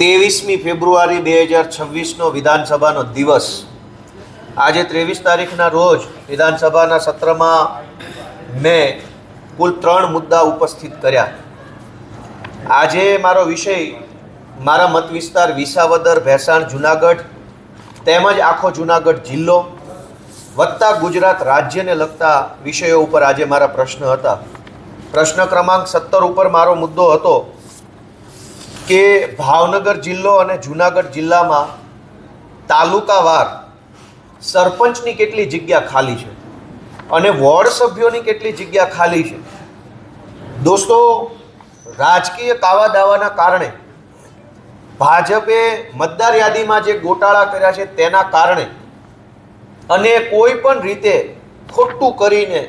23મી ફેબ્રુઆરી 2026નો વિધાનસભાનો દિવસ। આજે 23 તારીખના રોજ વિધાનસભાના સત્રમાં મેં કુલ 3 મુદ્દા ઉપસ્થિત કર્યા। આજે મારો વિષય મારા મત વિસ્તાર વિસાવદર, ભેસાણ, જૂનાગઢ તેમજ આખો જૂનાગઢ જિલ્લો વત્તા ગુજરાત રાજ્યને લગતા વિષયો ઉપર આજે મારા પ્રશ્ન હતા। પ્રશ્ન ક્રમાંક 17 ઉપર મારો મુદ્દો હતો કે ભાવનગર જિલ્લો અને જૂનાગઢ જિલ્લામાં તાલુકાવાર સરપંચની કેટલી જગ્યા ખાલી છે અને વોર્ડ સભ્યોની કેટલી જગ્યા ખાલી છે। દોસ્તો, રાજકીય કાવા દાવાના કારણે ભાજપે મતદાર યાદીમાં જે ગોટાળા કર્યા છે તેના કારણે અને કોઈ પણ રીતે ખોટું કરીને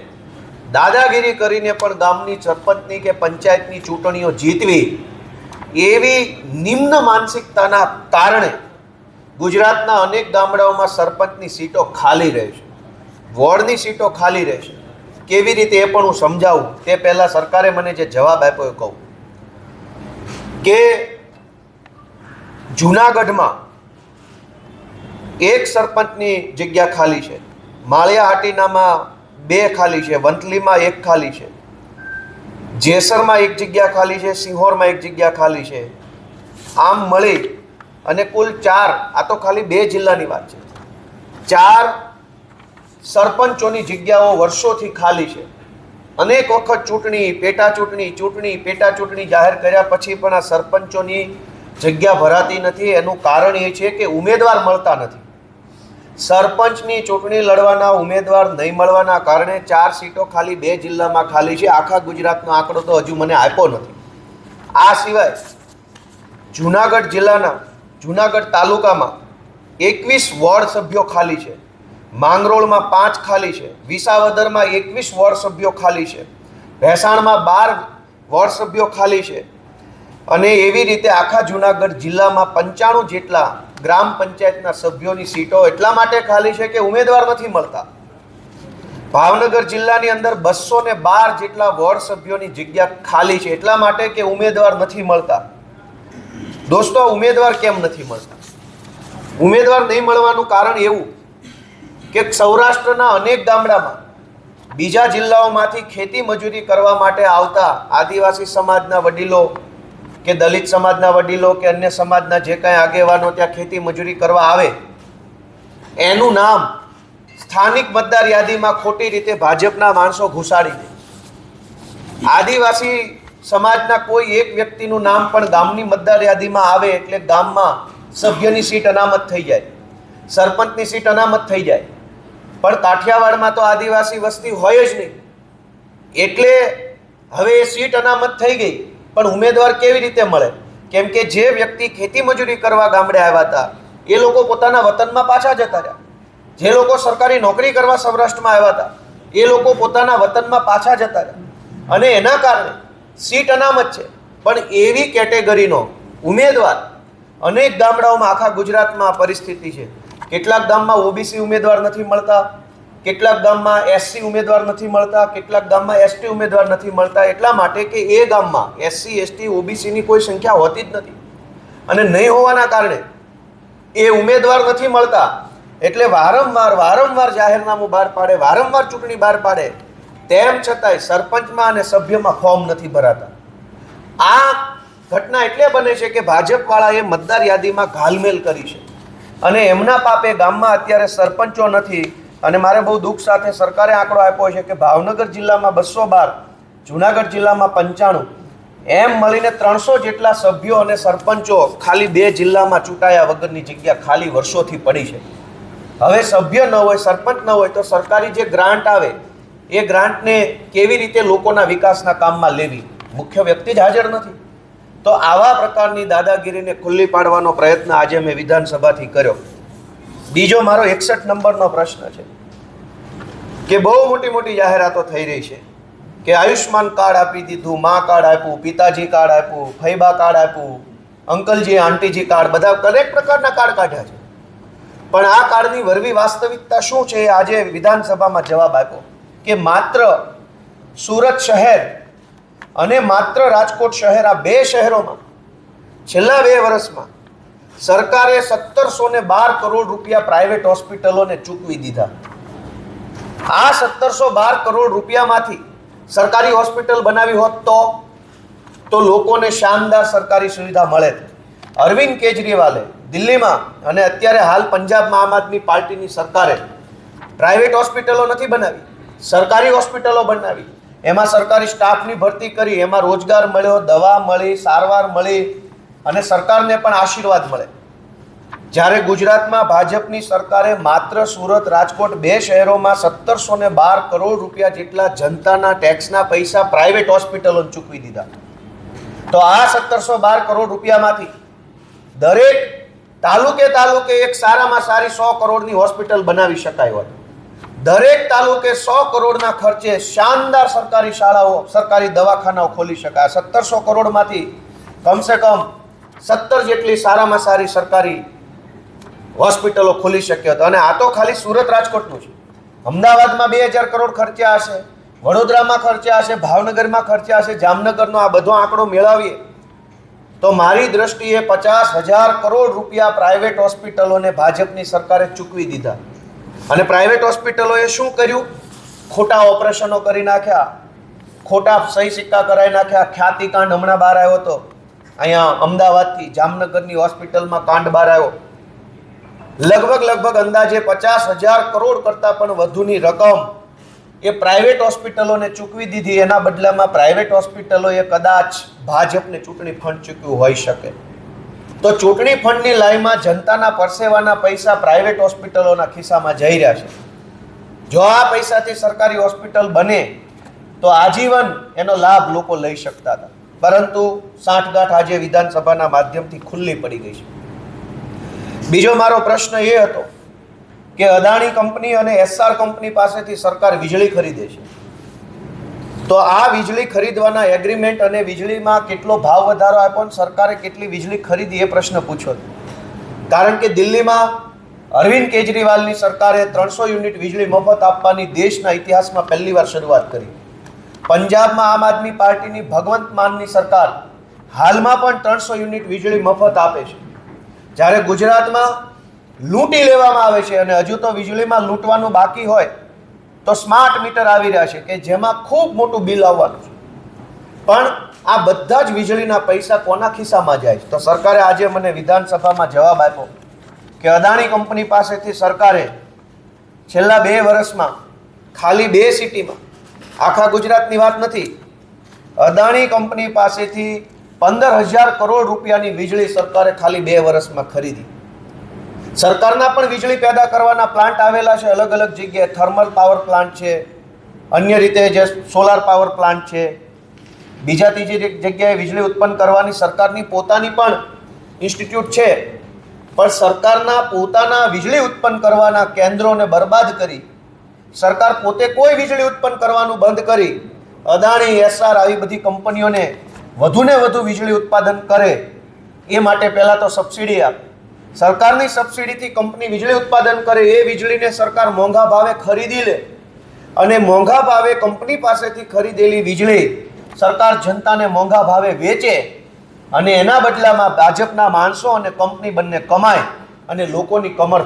દાદાગીરી કરીને પણ ગામની સરપંચની કે પંચાયતની ચૂંટણીઓ જીતવી એવી નિમ્ન માનસિકતાના કારણે ગુજરાતના અનેક ગામડાઓમાં સરપંચની સીટો ખાલી રહે છે, વોર્ડની સીટો ખાલી રહે છે। કેવી રીતે એ પણ હું સમજાવું તે પહેલાં સરકારે મને જે જવાબ આપ્યો એ કહું કે જૂનાગઢમાં એક સરપંચની જગ્યા ખાલી છે, માળિયા હાટીનામાં 2 ખાલી છે, વંથલીમાં 1 ખાલી છે, જેસરમાં 1 જગ્યા ખાલી છે, સિંહોરમાં 1 જગ્યા ખાલી છે। આમ મળી અને કુલ 4, આ તો ખાલી 2 જિલ્લાની વાત છે, 4 સરપંચોની જગ્યાઓ વર્ષોથી ખાલી છે। અનેક વખત ચૂંટણી, પેટા ચૂંટણી જાહેર કર્યા પછી પણ આ સરપંચોની જગ્યા ભરાતી નથી। એનું કારણ એ છે કે ઉમેદવાર મળતા નથી। સરપંચની ચૂંટણી લડવાના ઉમેદવાર નહીં મળવાના કારણે 4 સીટો ખાલી 2 જિલ્લામાં ખાલી છે। આખા ગુજરાતનો આંકડો તો હજુ મને આપ્યો નથી। આ સિવાય જૂનાગઢ જિલ્લાના જૂનાગઢ તાલુકામાં 21 વોર્ડ સભ્યો ખાલી છે, માંગરોળમાં 5 ખાલી છે, વિસાવદરમાં 21 વોર્ડ સભ્યો ખાલી છે, ભેસાણમાં 12 વોર્ડ સભ્યો ખાલી છે અને એવી રીતે આખા જૂનાગઢ જિલ્લામાં 95 જેટલા ગ્રામ પંચાયતના સભ્યોની સીટો એટલા માટે ખાલી છે કે ઉમેદવાર નથી મળતા। ભાવનગર જિલ્લાની અંદર 212 જેટલા વોર્ડ સભ્યોની જગ્યા ખાલી છે એટલા માટે કે ઉમેદવાર નથી મળતા। દોસ્તો, ઉમેદવાર કેમ નથી મળતા? ઉમેદવાર નહીં મળવાનું કારણ એવું કે સૌરાષ્ટ્રના અનેક ગામડામાં બીજા જિલ્લાઓમાંથી ખેતી મજૂરી કરવા માટે આવતા આદિવાસી સમાજના વડીલો કે દલિત સમાજના વડીલો કે અન્ય સમાજના જે કાંઈ આગેવાનો ત્યાં ખેતી મજૂરી કરવા આવે, એનું નામ સ્થાનિક મતદાર યાદીમાં ખોટી રીતે ભાજપના માણસો ઘુસાડી દે। આદિવાસી સમાજના કોઈ એક વ્યક્તિનું નામ પણ ગામની મતદાર યાદીમાં આવે એટલે ગામમાં સભ્યની સીટ અનામત થઈ જાય, સરપંચની સીટ અનામત થઈ જાય। પણ કાઠિયાવાડમાં તો આદિવાસી વસ્તી હોય જ નહીં એટલે હવે એ સીટ અનામત થઈ ગઈ, પણ ઉમેદવાર કેવી રીતે મળે? કેમ કે જે વ્યક્તિ ખેતી મજૂરી કરવા ગામડે આવ્યા હતા એ લોકો પોતાના વતનમાં પાછા જતા રહ્યા, જે લોકો સરકારી નોકરી કરવા સૌરાષ્ટ્રમાં આવ્યા હતા એ લોકો પોતાના વતનમાં પાછા જતા રહ્યા અને એના કારણે સીટ અનામત છે। પણ એવી કેટેગરીનો ઉમેદવાર અનેક ગામડાઓમાં આખા ગુજરાતમાં પરિસ્થિતિ છે। કેટલાક ગામમાં ઓબીસી ઉમેદવાર નથી મળતા, કેટલાક ગામમાં એસસી ઉમેદવાર નથી મળતા, કેટલાક ગામમાં એસટી ઉમેદવાર નથી મળતા, એટલા માટે કે એ ગામમાં એસસી, એસટી, ઓબીસીની કોઈ સંખ્યા હોતી જ નથી અને નહીં હોવાના કારણે એ ઉમેદવાર નથી મળતા એટલે વારંવાર જાહેરનામું બહાર પાડે, વારંવાર ચૂંટણી બહાર પાડે, તેમ છતાંય સરપંચમાં અને સભ્યમાં ફોર્મ નથી ભરાતા। આ ઘટના એટલે બને છે કે ભાજપવાળાએ મતદાર યાદીમાં ઘાલમેલ કરી છે અને એમના પાપે ગામમાં અત્યારે સરપંચો નથી। અને મારે બહુ દુઃખ સાથે સરકારે આંકડો આપ્યો છે કે ભાવનગર જિલ્લામાં 212, જૂનાગઢ જિલ્લામાં 95, એમ મળીને 300 જેટલા સભ્યો અને સરપંચો ખાલી 2 જિલ્લામાં ચૂંટાયા વગરની જગ્યા ખાલી વર્ષોથી પડી છે। હવે સભ્ય ન હોય, સરપંચ ન હોય તો સરકારી જે ગ્રાન્ટ આવે એ ગ્રાન્ટને કેવી રીતે લોકોના વિકાસના કામમાં લેવી? મુખ્ય વ્યક્તિ જ હાજર નથી। તો આવા પ્રકારની દાદાગીરીને ખુલ્લી પાડવાનો પ્રયત્ન આજે મેં વિધાનસભાથી કર્યો। બીજો મારો 61 નંબરનો પ્રશ્ન છે કે બહુ મોટી જાહેરાતો થઈ રહી છે કે આયુષ્માન કાર્ડ આપી દીધું, મા કાર્ડ આપ્યું, પિતાજી કાર્ડ આપ્યું, ફૈબા કાર્ડ આપ્યું, અંકલજી આંટીજી કાર્ડ, બધા દરેક પ્રકારના કાર્ડ કાઢ્યા છે। પણ આ કાર્ડની વરવી વાસ્તવિકતા શું છે? આજે વિધાનસભામાં જવાબ આપ્યો કે માત્ર સુરત શહેર અને માત્ર રાજકોટ શહેર, આ 2 શહેરોમાં છેલ્લા 2 વર્ષમાં સરકારે 1712 કરોડ રૂપિયા પ્રાઇવેટ હોસ્પિટલોને ચૂકવી દીધા. આ 1712 કરોડ રૂપિયામાંથી સરકારી હોસ્પિટલ બનાવી હોત તો લોકોને શાનદાર સરકારી સુવિધા મળે. અરવિંદ કેજરીવાલે દિલ્હીમાં અને અત્યારે હાલ પંજાબમાં આમ આદમી પાર્ટીની સરકારે પ્રાઇવેટ હોસ્પિટલો નથી બનાવી, સરકારી હોસ્પિટલો બનાવી. એમાં સરકારી સ્ટાફની ભરતી કરી, એમાં રોજગાર મળ્યો, દવા મળી, સારવાર મળી અને સરકારને પણ આશીર્વાદ મળે. જ્યારે ગુજરાતમાં ભાજપની સરકારે માત્ર સુરત, રાજકોટ 2 શહેરોમાં 1712 કરોડ રૂપિયા જેટલા જનતાના ટેક્સના પૈસા પ્રાઇવેટ હોસ્પિટલોને ચૂકવી દીધા. તો આ 1712 કરોડ રૂપિયામાંથી દરેક તાલુકે એક સારામાં સારી 100 કરોડની હોસ્પિટલ બનાવી શકાય હોત. દરેક તાલુકે 100 કરોડના ખર્ચે શાનદાર સરકારી શાળાઓ, સરકારી દવાખાનાઓ ખોલી શકાય. 1700 કરોડમાંથી કમસે કમ 17 જેટલી સારામાં સારી સરકારી હોસ્પિટલો ખોલી શક્યો હતો. અને આ તો ખાલી સુરત, રાજકોટનું છે. અમદાવાદમાં 2000 કરોડ ખર્ચ્યા હશે, વડોદરામાં ખર્ચ્યા હશે, ભાવનગરમાં ખર્ચ્યા હશે, જામનગરનો આ બધો આંકડો મેળવીએ તો મારી દ્રષ્ટિએ 50,000 કરોડ રૂપિયા પ્રાઇવેટ હોસ્પિટલોને ભાજપની સરકારે ચૂકવી દીધા. અને પ્રાઇવેટ હોસ્પિટલોએ શું કર્યું? ખોટા ઓપરેશનો કરી નાખ્યા, ખોટા સહી સિક્કા કરાવી નાખ્યા. ખ્યાતિકાંડ હમણાં બહાર આવ્યો હતો, અહીંયા અમદાવાદથી જામનગરની હોસ્પિટલમાં કાંડ બહાર આવ્યો. લગભગ અંદાજે 50,000 કરોડ કરતાં પણ વધુની રકમ એ પ્રાઇવેટ હોસ્પિટલોને ચૂકવી દીધી. એના બદલામાં પ્રાઇવેટ હોસ્પિટલોએ કદાચ ભાજપને ચૂંટણી ફંડ ચૂકવ્યું હોઈ શકે. તો ચૂંટણી ફંડની લાઈનમાં જનતાના પરસેવાના પૈસા પ્રાઇવેટ હોસ્પિટલોના ખિસ્સામાં જઈ રહ્યા છે. જો આ પૈસાથી સરકારી હોસ્પિટલ બને તો આજીવન એનો લાભ લોકો લઈ શકતા હતા. પરંતુ સાંઠગાંઠ આજે વિધાનસભાના માધ્યમથી ખુલ્લી પડી ગઈ છે. બીજો મારો પ્રશ્ન એ હતો કે અદાણી કંપની અને એસઆર કંપની પાસેથી સરકાર વીજળી ખરીદે છે, તો આ વીજળી ખરીદવાના એગ્રીમેન્ટ અને વીજળીમાં કેટલો ભાવ વધારો આપ્યો અને સરકારે કેટલી વીજળી ખરીદી એ પ્રશ્ન પૂછ્યો. કારણ કે દિલ્હીમાં અરવિંદ કેજરીવાલની સરકારે 300 યુનિટ વીજળી મફત આપવાની દેશના ઇતિહાસમાં પહેલીવાર શરૂઆત કરી. પંજાબમાં આમ આદમી પાર્ટીની ભગવંત માનની સરકાર હાલમાં પણ 300 યુનિટ વીજળી મફત આપે છે. જ્યારે ગુજરાતમાં લૂંટી લેવામાં આવે છે અને હજુ તો વીજળીમાં લૂંટવાનું બાકી હોય તો સ્માર્ટ મીટર આવી રહ્યા છે કે જેમાં ખૂબ મોટું બિલ આવવાનું છે. પણ આ બધા જ વીજળીના પૈસા કોના ખિસ્સામાં જાય છે? તો સરકારે આજે મને વિધાનસભામાં જવાબ આપ્યો કે અદાણી કંપની પાસેથી સરકારે છેલ્લા 2 વર્ષમાં ખાલી 2 સિટીમાં, આખા ગુજરાતની વાત નથી, અદાણી કંપની પાસેથી 15,000 કરોડ રૂપિયાની વીજળી સરકારે ખાલી 2 વર્ષમાં ખરીદી. સરકારના પણ વીજળી પેદા કરવાના પ્લાન્ટ આવેલા છે અલગ અલગ જગ્યાએ. થર્મલ પાવર પ્લાન્ટ છે, અન્ય રીતે જે સોલાર પાવર પ્લાન્ટ છે, બીજા ત્રીજી જગ્યાએ વીજળી ઉત્પન્ન કરવાની સરકારની પોતાની પણ ઇન્સ્ટિટ્યૂટ છે. પણ સરકારના પોતાના વીજળી ઉત્પન્ન કરવાના કેન્દ્રોને બરબાદ કરી, સરકાર પોતે કોઈ વીજળી ઉત્પન્ન કરવાનું બંધ કરી, અદાણી, એસઆર આવી બધી કંપનીઓને વધુને વધુ વીજળી ઉત્પાદન કરે એ માટે પહેલાં તો સબસિડી આપે. સરકારની સબસિડીથી કંપની વીજળી ઉત્પાદન કરે, એ વીજળીને સરકાર મોંઘા ભાવે ખરીદી લે અને મોંઘા ભાવે કંપની પાસેથી ખરીદેલી વીજળી સરકાર જનતાને મોંઘા ભાવે વેચે અને એના બદલામાં ભાજપના માણસો અને કંપની બંને કમાય અને લોકોની કમર